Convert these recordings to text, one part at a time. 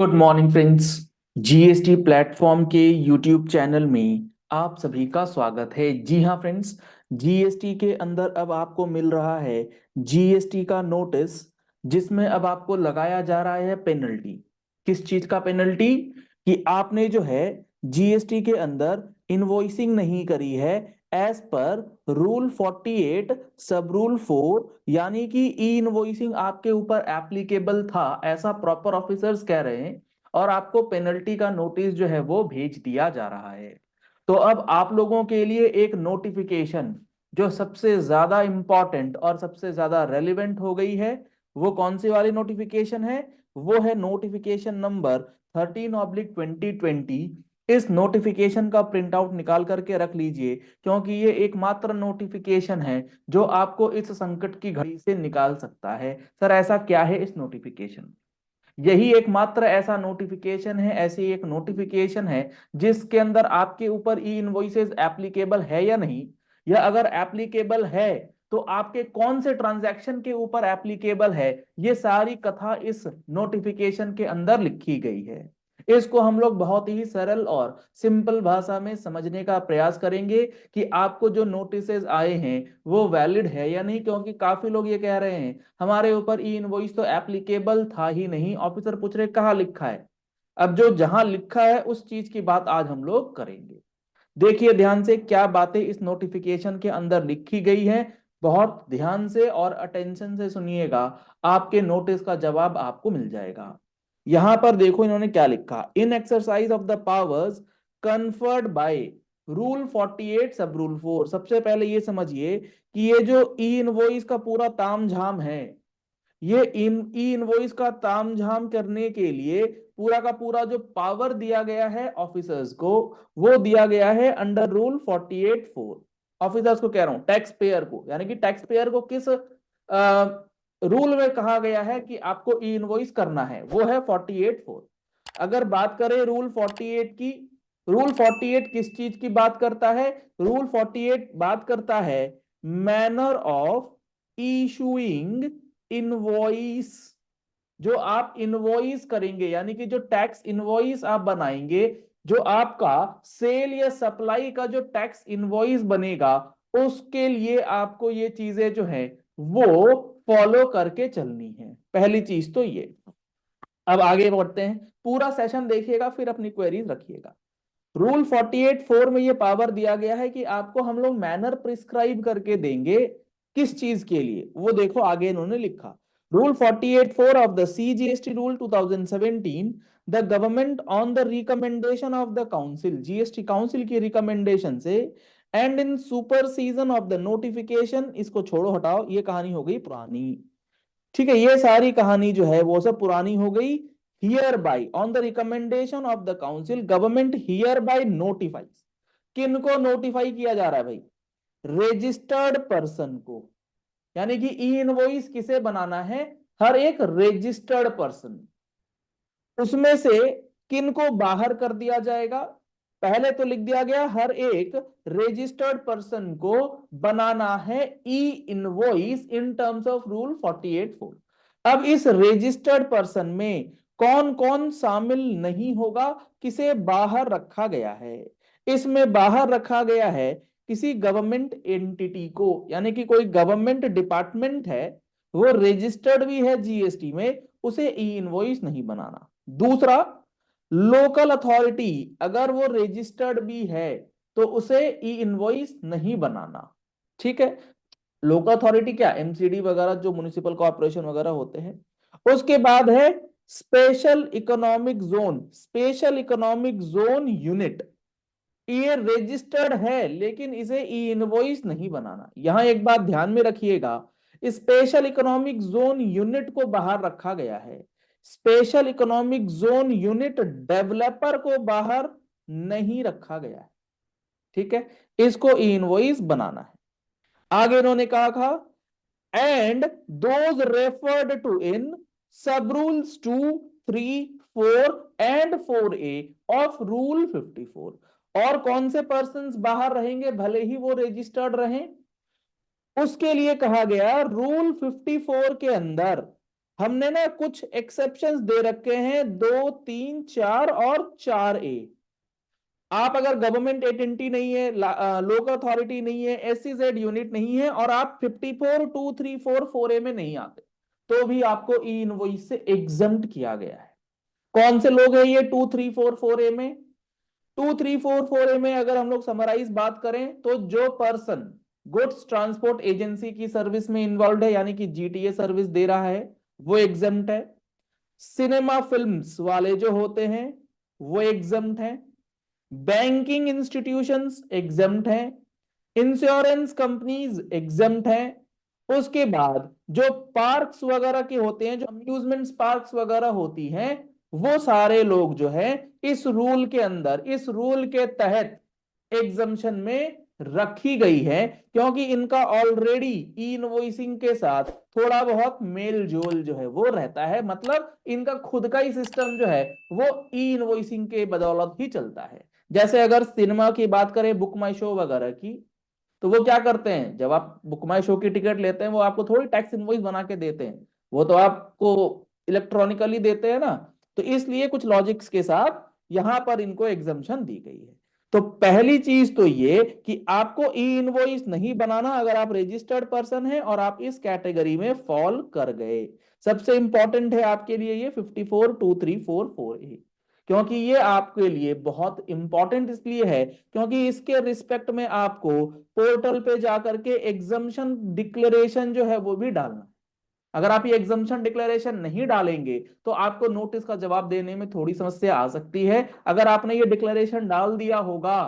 Good morning friends. GST platform के YouTube channel में आप सभी का स्वागत है। जी हाँ फ्रेंड्स, जीएसटी के अंदर अब आपको मिल रहा है जीएसटी का नोटिस, जिसमें अब आपको लगाया जा रहा है पेनल्टी। किस चीज का पेनल्टी? कि आपने जो है जीएसटी के अंदर इनवॉइसिंग नहीं करी है as per rule 48 sub rule 4, यानी कि ई इनवॉइसिंग आपके ऊपर एप्लीकेबल था, ऐसा प्रॉपर ऑफिसर्स कह रहे हैं। और आपको पेनल्टी का नोटिस जो है वो भेज दिया जा रहा है। तो अब आप लोगों के लिए एक नोटिफिकेशन जो सबसे ज्यादा इंपॉर्टेंट और सबसे ज्यादा रेलिवेंट हो गई है, वो कौन सी वाली नोटिफिकेशन है? वो है नोटिफिकेशन नंबर 13/2020। इस नोटिफिकेशन का प्रिंट आउट निकाल करके रख लीजिए, क्योंकि ये एकमात्र नोटिफिकेशन है जो आपको इस संकट की घड़ी से निकाल सकता है। सर ऐसा क्या है इस नोटिफिकेशन? यही एकमात्र ऐसा नोटिफिकेशन है, ऐसी एक नोटिफिकेशन है जिसके अंदर आपके ऊपर ई इनवॉइसेस एप्लीकेबल है या नहीं, या अगर एप्लीकेबल है तो आपके कौन से ट्रांजैक्शन के ऊपर एप्लीकेबल है, ये सारी कथा इस नोटिफिकेशन के अंदर लिखी गई है। इसको हम लोग बहुत ही सरल और सिंपल भाषा में समझने का प्रयास करेंगे कि आपको जो नोटिसेस आए हैं वो वैलिड है या नहीं, क्योंकि काफी लोग ये कह रहे हैं हमारे ऊपर ई इनवॉइस तो एप्लीकेबल था ही नहीं। ऑफिसर पूछ रहे कहाँ लिखा है। अब जो जहां लिखा है उस चीज की बात आज हम लोग करेंगे। देखिए ध्यान से क्या बातें इस नोटिफिकेशन के अंदर लिखी गई है, बहुत ध्यान से और अटेंशन से सुनिएगा, आपके नोटिस का जवाब आपको मिल जाएगा। यहां पर देखो इन्होंने क्या लिखा। In exercise of the powers conferred by rule 48 sub rule 4। सबसे पहले ये समझिए कि ये जो ई इनवॉइस का पूरा तामझाम है, ये इन ई इनवॉइस का तामझाम करने के लिए पूरा का पूरा जो पावर दिया गया है ऑफिसर्स को, वो दिया गया है अंडर रूल 48(4). ऑफिसर्स को कह रहा हूं, टैक्स पेयर को, यानी कि टैक्स पेयर को किस रूल में कहा गया है कि आपको ई इनवॉइस करना है, वो है 48(4). अगर बात करें रूल 48 की, रूल 48 किस चीज की बात करता है? रूल 48 बात करता है मैनर ऑफ इशूइंग इनवॉइस। जो आप इनवॉइस करेंगे, यानी कि जो टैक्स इनवॉइस आप बनाएंगे, जो आपका सेल या सप्लाई का जो टैक्स इनवॉइस बनेगा, उसके लिए आपको ये चीजें जो है वो फॉलो करके चलनी है। पहली चीज तो ये। अब आगे बढ़ते हैं, पूरा सेशन देखिएगा फिर अपनी क्वेरीज रखिएगा। रूल 48(4) में ये पावर दिया गया है कि आपको हम लोग मैनर प्रिस्क्राइब करके देंगे। किस चीज के लिए? वो देखो आगे इन्होंने लिखा। Rule 48(4) of the CGST rule 2017, the government on the recommendation of the council, GST council की रिकमेंडेशन से, and in super season of the notification, इसको छोड़ो हटाओ, ये कहानी हो गई पुरानी। ठीक है, ये सारी कहानी जो है वो सब पुरानी हो गई। Here bye on the recommendation of the council, government here bye notifies. किनको नोटिफाई किया जा रहा है भाई? रजिस्टर्ड पर्सन को। यानी कि ई इनवॉइस किसे बनाना है? हर एक रजिस्टर्ड पर्सन। उसमें से किनको बाहर कर दिया जाएगा? पहले तो लिख दिया गया हर एक रजिस्टर्ड पर्सन को बनाना है ई invoice in terms of rule 48(4). अब इस रजिस्टर्ड पर्सन में कौन कौन शामिल नहीं होगा, किसे बाहर रखा गया है? इसमें बाहर रखा गया है किसी गवर्नमेंट एंटिटी को, यानी कि कोई गवर्नमेंट डिपार्टमेंट है, वो रजिस्टर्ड भी है जीएसटी में, उसे ई इनवॉइस नहीं बनाना। दूसरा, लोकल अथॉरिटी अगर वो रजिस्टर्ड भी है तो उसे ई इनवॉइस नहीं बनाना। ठीक है, लोकल अथॉरिटी क्या, एमसीडी वगैरह जो म्युनिसिपल कॉर्पोरेशन वगैरह होते हैं। उसके बाद है special economic zone, special economic zone unit. ये रजिस्टर्ड है लेकिन इसे ई इनवॉइस नहीं बनाना। यहां एक बात ध्यान में रखिएगा, स्पेशल इकोनॉमिक जोन यूनिट को बाहर रखा गया है। Special economic zone unit developer को बाहर नहीं रखा गया है। ठीक है, इसको ई इनवॉइस बनाना है। आगे इन्होंने कहा था एंड दोज रेफर्ड टू इन सब rules 2, 3, 4 and 4A of rule 54। और कौन से पर्सन्स बाहर रहेंगे भले ही वो रजिस्टर्ड रहें? उसके लिए कहा गया रूल 54 के अंदर हमने ना कुछ एक्सेप्शंस दे रखे हैं, 2, 3, 4 और 4A। आप अगर गवर्नमेंट एजेंसी नहीं है, लोकल अथॉरिटी नहीं है, SEZ यूनिट नहीं है और आप 54, 2, 3, 4, 4A में नहीं आते, तो भी आपको ई इनवॉइस से एग्जम्प्ट किया गया है। कौन से लोग हैं ये 2, 3, 4, 4A में? 2, 3, 4, 4A में अगर हम लोग समराइज बात करें तो जो पर्सन गुड्स ट्रांसपोर्ट एजेंसी की सर्विस में इन्वॉल्व है, यानी कि GTA सर्विस दे रहा है, वो एग्जम्प्ट है। सिनेमा फिल्म्स वाले जो होते हैं वो एग्जम्प्ट हैं। बैंकिंग इंस्टीट्यूशंस एग्जम्प्ट हैं। इंश्योरेंस कंपनीज एग्जम्प्ट हैं। उसके बाद जो पार्क्स वगैरह के होते हैं, जो अम्यूजमेंट पार्क्स वगैरह होती हैं, वो सारे लोग जो है इस रूल के अंदर, इस रूल के तहत एग्जम्पशन में रखी गई है, क्योंकि इनका ऑलरेडी ई इनवॉइसिंग के साथ थोड़ा बहुत मेल जोल जो है वो रहता है। मतलब इनका खुद का ही सिस्टम जो है वो ई इनवॉइसिंग के बदौलत ही चलता है। जैसे अगर सिनेमा की बात करें, बुक माई शो वगैरह की, तो वो क्या करते हैं, जब आप बुक माई शो की टिकट लेते हैं, वो आपको थोड़ी टैक्स इनवॉइस बना के देते हैं, वो तो आपको इलेक्ट्रॉनिकली देते हैं ना। तो इसलिए कुछ लॉजिक्स के साथ यहां पर इनको एग्जम्पशन दी गई है। तो पहली चीज तो ये कि आपको ई इनवॉइस नहीं बनाना अगर आप रजिस्टर्ड पर्सन हैं और आप इस कैटेगरी में फॉल कर गए। सबसे इंपॉर्टेंट है आपके लिए ये 542344A, क्योंकि ये आपके लिए बहुत इंपॉर्टेंट इसलिए है क्योंकि इसके रिस्पेक्ट में आपको पोर्टल पे जाकर के एग्जम्पशन डिक्लेरेशन जो है वो भी डालना है। अगर आप ये एग्जम्पशन डिक्लेरेशन नहीं डालेंगे तो आपको नोटिस का जवाब देने में थोड़ी समस्या आ सकती है। अगर आपने ये डिक्लेरेशन डाल दिया होगा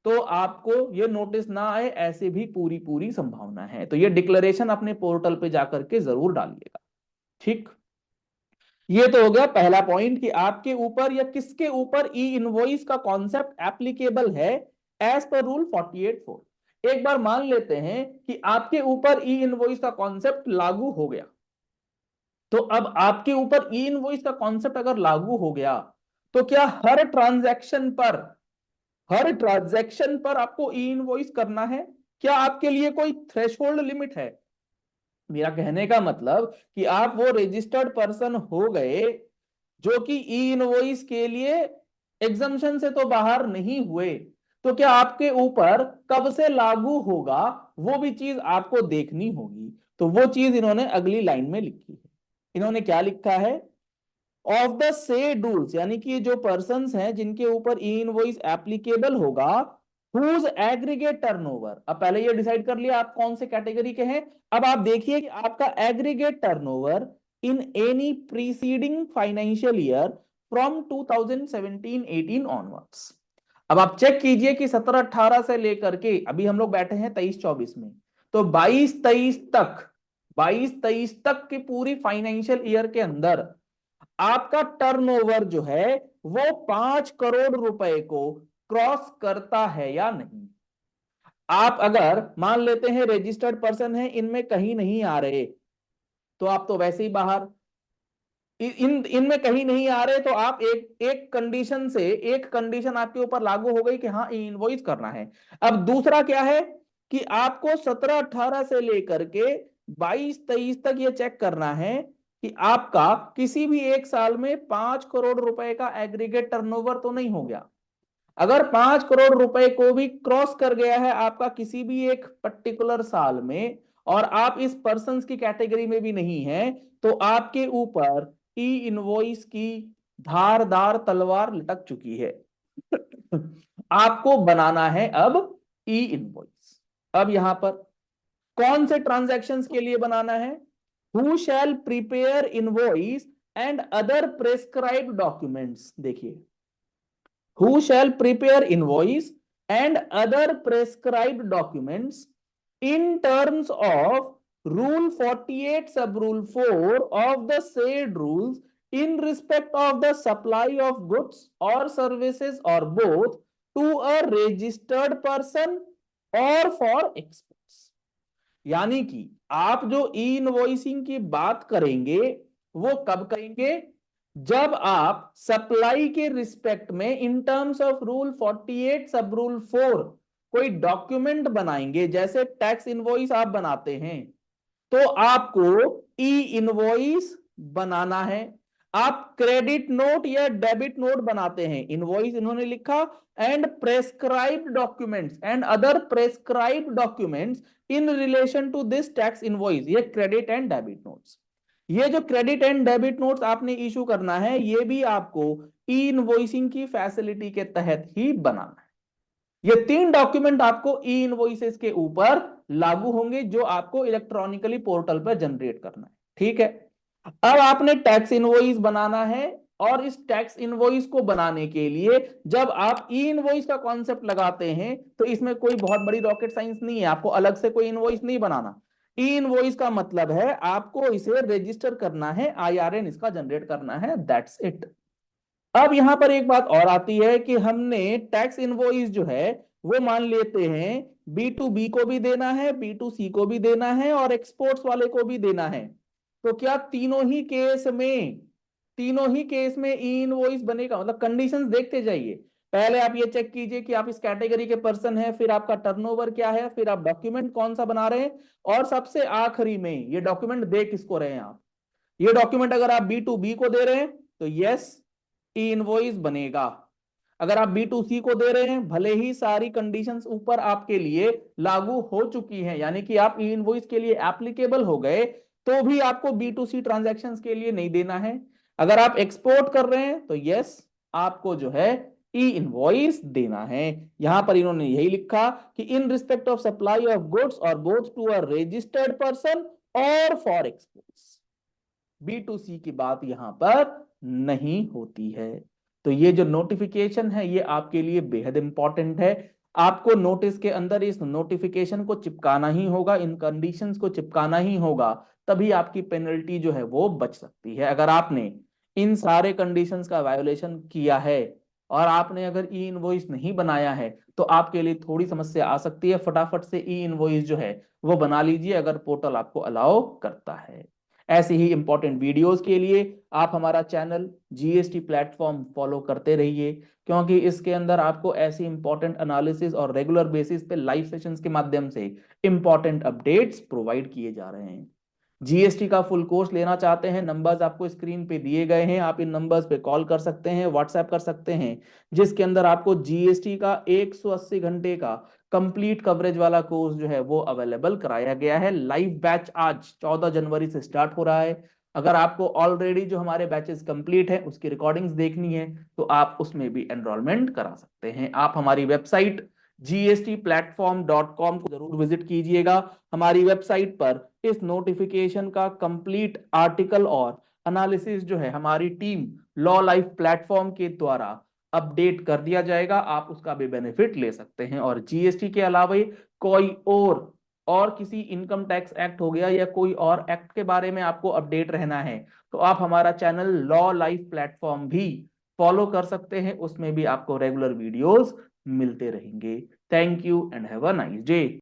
तो आपको ये नोटिस ना आए, ऐसे भी पूरी पूरी संभावना है। तो ये डिक्लेरेशन अपने पोर्टल पे जाकर के जरूर डालिएगा। ठीक, ये तो हो गया पहला पॉइंट कि आपके ऊपर या किसके ऊपर ई इनवॉइस का कॉन्सेप्ट एप्लीकेबल है एज पर रूल 48(4). एक बार मान लेते हैं कि आपके ऊपर ई इनवॉइस का कॉन्सेप्ट लागू हो गया, तो अब आपके ऊपर ई इनवॉइस का कॉन्सेप्ट अगर लागू हो गया तो क्या हर ट्रांजैक्शन पर आपको ई इनवॉइस करना है? क्या आपके लिए कोई थ्रेशोल्ड लिमिट है? मेरा कहने का मतलब कि आप वो रजिस्टर्ड पर्सन हो गए जो कि ई इनवॉइस के लिए एग्जम्पशन से तो बाहर नहीं हुए, तो क्या आपके ऊपर कब से लागू होगा वो भी चीज आपको देखनी होगी। तो वो चीज इन्होंने अगली लाइन में लिखी है। इन्होंने क्या लिखा है? ऑफ द सेड रूल्स, यानी कि जो पर्संस हैं जिनके ऊपर ई इनवॉइस एप्लीकेबल होगा, हुज एग्रीगेट टर्नओवर। अब पहले ये डिसाइड कर लिया आप कौन से कैटेगरी के हैं। अब आप देखिए कि आपका aggregate turnover in any preceding financial year from 2017-18 onwards. अब आप चेक कीजिए कि 17-18 से लेकर के अभी हम लोग बैठे हैं 23-24 में, तो 22-23 तक की पूरी फाइनेंशियल ईयर के अंदर आपका टर्नओवर जो है वो 5 करोड़ रुपए को क्रॉस करता है या नहीं। आप अगर मान लेते हैं रजिस्टर्ड पर्सन है, इनमें कहीं नहीं आ रहे, तो आप तो वैसे ही बाहर। इन इनमें कहीं नहीं आ रहे तो आप एक कंडीशन आपके ऊपर लागू हो गई कि हाँ इनवॉइस करना है। अब दूसरा क्या है कि आपको 17-18 से लेकर के 22-23 तक ये चेक करना है कि आपका किसी भी एक साल में 5 करोड़ रुपए का एग्रीगेट टर्नओवर तो नहीं हो गया। अगर 5 करोड़ रुपए को भी क्रॉस कर गया है आपका किसी भी एक पर्टिकुलर साल में और आप इस पर्सन की कैटेगरी में भी नहीं है, तो आपके ऊपर ई इनवॉइस की धारदार तलवार लटक चुकी है। आपको बनाना है अब ई इनवॉइस। अब यहां पर कौन से ट्रांजैक्शंस के लिए बनाना है? Who shell prepare invoice and other prescribed documents. देखिए, who shall prepare invoice and other prescribed documents in terms of rule 48 sub rule 4 of the said rules in respect of the supply of goods or services or both to a registered person or for exports। यानी कि आप जो ई invoicing की बात करेंगे वो कब करेंगे? जब आप सप्लाई के रिस्पेक्ट में in terms of rule 48 sub rule 4 कोई डॉक्यूमेंट बनाएंगे, जैसे टैक्स इनवॉइस आप बनाते हैं, तो आपको ई इनवॉइस बनाना है। आप क्रेडिट नोट या डेबिट नोट बनाते हैं, इनवॉइस इन्होंने लिखा, and prescribed documents and other prescribed documents in relation to this tax invoice, ये क्रेडिट एंड डेबिट नोट्स। ये जो क्रेडिट एंड डेबिट नोट्स आपने इशू करना है, ये भी आपको ई इनवॉइसिंग की फैसिलिटी के तहत ही बनाना है। ये 3 डॉक्यूमेंट आपको ई इनवॉइसेस के ऊपर लागू होंगे, जो आपको इलेक्ट्रॉनिकली पोर्टल पर जनरेट करना है। ठीक है, अब आपने टैक्स इनवॉइस बनाना है, और इस टैक्स इनवॉइस को बनाने के लिए जब आप ई इनवॉइस का कॉन्सेप्ट लगाते हैं, तो इसमें कोई बहुत बड़ी रॉकेट साइंस नहीं है, आपको अलग से कोई इनवॉइस नहीं बनाना। ई इनवॉइस का मतलब है आपको इसे रजिस्टर करना है, आईआरएन इसका जनरेट करना है, दैट्स इट। अब यहां पर एक बात और आती है कि हमने टैक्स इनवॉइस जो है वो मान लेते हैं बी टू बी को भी देना है, बी टू सी को भी देना है, और एक्सपोर्ट्स वाले को भी देना है। तो क्या तीनों ही केस में ई इनवॉइस बनेगा? मतलब कंडीशंस देखते जाइए। पहले आप ये चेक कीजिए कि आप इस कैटेगरी के पर्सन हैं, फिर आपका टर्नओवर क्या है, फिर आप डॉक्यूमेंट कौन सा बना रहे हैं, और सबसे आखिरी में ये डॉक्यूमेंट दे किसको रहे हैं आप। ये डॉक्यूमेंट अगर आप बी टू बी को दे रहे हैं तो यस, ई इनवॉइस बनेगा। अगर आप बी टू सी को दे रहे हैं, भले ही सारी कंडीशंस ऊपर आपके लिए लागू हो चुकी हैं, यानी कि आप ई इनवॉइस के लिए एप्लीकेबल हो गए, तो भी आपको बी टू सी ट्रांजेक्शन के लिए नहीं देना है। अगर आप एक्सपोर्ट कर रहे हैं तो यस, आपको जो है ई इनवॉइस देना है। यहां पर इन्होंने यही लिखा कि in respect of supply of goods और both to a registered person और for exports, B to C की बात यहां पर नहीं होती है। तो ये जो नोटिफिकेशन है ये आपके लिए बेहद इंपॉर्टेंट है। आपको नोटिस के अंदर इस नोटिफिकेशन को चिपकाना ही होगा, इन कंडीशंस को चिपकाना ही होगा, तभी आपकी पेनल्टी जो है वो बच सकती है। अगर आपने इन सारे कंडीशंस का वायोलेशन किया है और आपने अगर ई इनवॉइस नहीं बनाया है, तो आपके लिए थोड़ी समस्या आ सकती है। फटाफट से ई इनवॉइस जो है वो बना लीजिए, अगर पोर्टल आपको अलाउ करता है। ऐसे ही इंपॉर्टेंट वीडियोस के लिए आप हमारा चैनल जीएसटी प्लेटफॉर्म फॉलो करते रहिए, क्योंकि इसके अंदर आपको ऐसी इंपॉर्टेंट एनालिसिस और रेगुलर बेसिस पे लाइव सेशंस के माध्यम से इंपॉर्टेंट अपडेट्स प्रोवाइड किए जा रहे हैं। जीएसटी का फुल कोर्स लेना चाहते हैं, नंबर्स आपको स्क्रीन पे दिए गए हैं, आप इन नंबर्स पे कॉल कर सकते हैं, व्हाट्सएप कर सकते हैं, जिसके अंदर आपको जीएसटी का 180 घंटे का कंप्लीट कवरेज वाला कोर्स जो है वो अवेलेबल कराया गया है। लाइव बैच आज 14 जनवरी से स्टार्ट हो रहा है। अगर आपको ऑलरेडी जो हमारे बैचेस कंप्लीट है उसकी रिकॉर्डिंग्स देखनी है, तो आप उसमें भी एनरोलमेंट करा सकते हैं। आप हमारी वेबसाइट gstplatform.com को जरूर विजिट कीजिएगा। हमारी वेबसाइट पर इस नोटिफिकेशन का कंप्लीट आर्टिकल और एनालिसिस जो है हमारी टीम लॉ लाइफ प्लेटफॉर्म के द्वारा अपडेट कर दिया जाएगा, आप उसका भी बेनिफिट ले सकते हैं। और जीएसटी के अलावा कोई और किसी इनकम टैक्स एक्ट हो गया या कोई और एक्ट के बारे में आपको अपडेट रहना है, तो आप हमारा चैनल लॉ लाइफ प्लेटफॉर्म भी फॉलो कर सकते हैं, उसमें भी आपको रेगुलर वीडियोस मिलते रहेंगे। Thank you and have a nice day.